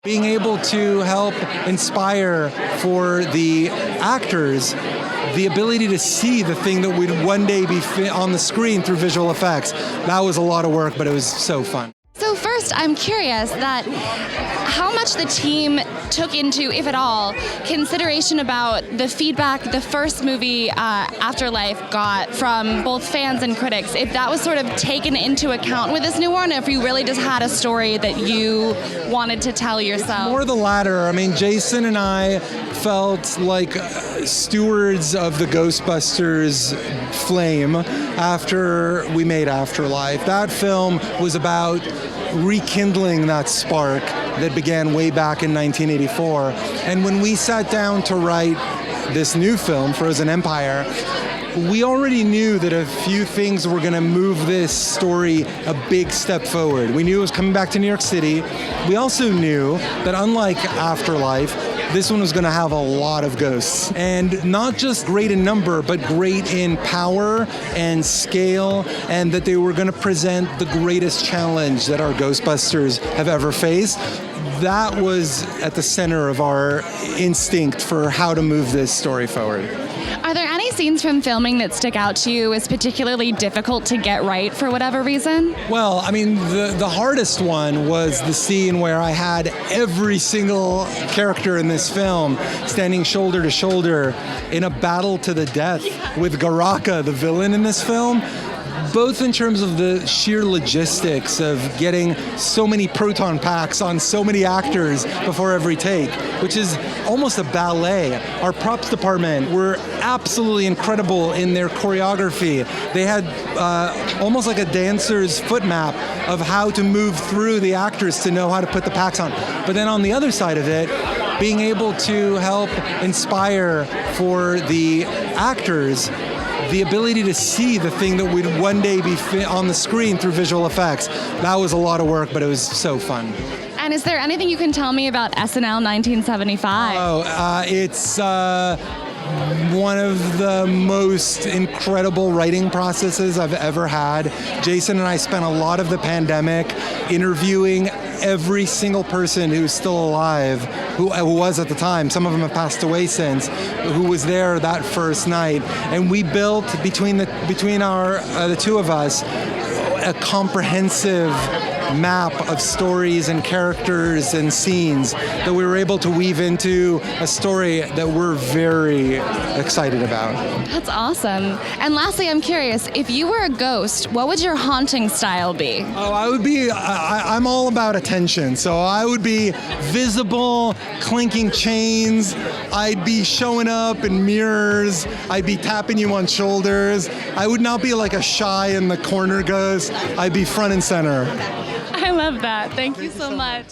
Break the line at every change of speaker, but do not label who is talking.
Being able to help inspire for the actors the ability to see the thing that would one day be on the screen through visual effects. That was a lot of work, but it was so fun.
So first, I'm curious that how much the team took into, if at all, consideration about the feedback the first movie, Afterlife, got from both fans and critics. If that was sort of taken into account with this new one, if you really just had a story that you wanted to tell yourself.
More the latter. I mean, Jason and I felt like stewards of the Ghostbusters Flame after we made Afterlife. That film was about rekindling that spark that began way back in 1984. And when we sat down to write this new film, Frozen Empire, we already knew that a few things were going to move this story a big step forward. We knew it was coming back to New York City. We also knew that unlike Afterlife, this one was going to have a lot of ghosts. And not just great in number, but great in power and scale, and that they were going to present the greatest challenge that our Ghostbusters have ever faced. That was at the center of our instinct for how to move this story forward.
Are there any scenes from filming that stick out to you as particularly difficult to get right for whatever reason?
Well, I mean, the hardest one was the scene where I had every single character in this film standing shoulder to shoulder in a battle to the death with Garaka, the villain in this film. Both in terms of the sheer logistics of getting so many proton packs on so many actors before every take, which is almost a ballet. Our props department were absolutely incredible in their choreography. They had almost like a dancer's foot map of how to move through the actors to know how to put the packs on. But then on the other side of it, being able to help inspire for the actors the ability to see the thing that would one day be on the screen through visual effects. That was a lot of work, but it was so fun.
And is there anything you can tell me about SNL 1975?
Oh, it's one of the most incredible writing processes I've ever had. Jason and I spent a lot of the pandemic interviewing every single person who's still alive, who was at the time, some of them have passed away since, who was there that first night. And we built, between the two of us, a comprehensive map of stories and characters and scenes that we were able to weave into a story that we're very excited about.
That's awesome. And lastly, I'm curious, if you were a ghost, what would your haunting style be?
Oh, I'm all about attention. So I would be visible, clinking chains. I'd be showing up in mirrors. I'd be tapping you on shoulders. I would not be like a shy in the corner ghost. I'd be front and center.
I love that. Thank you so much.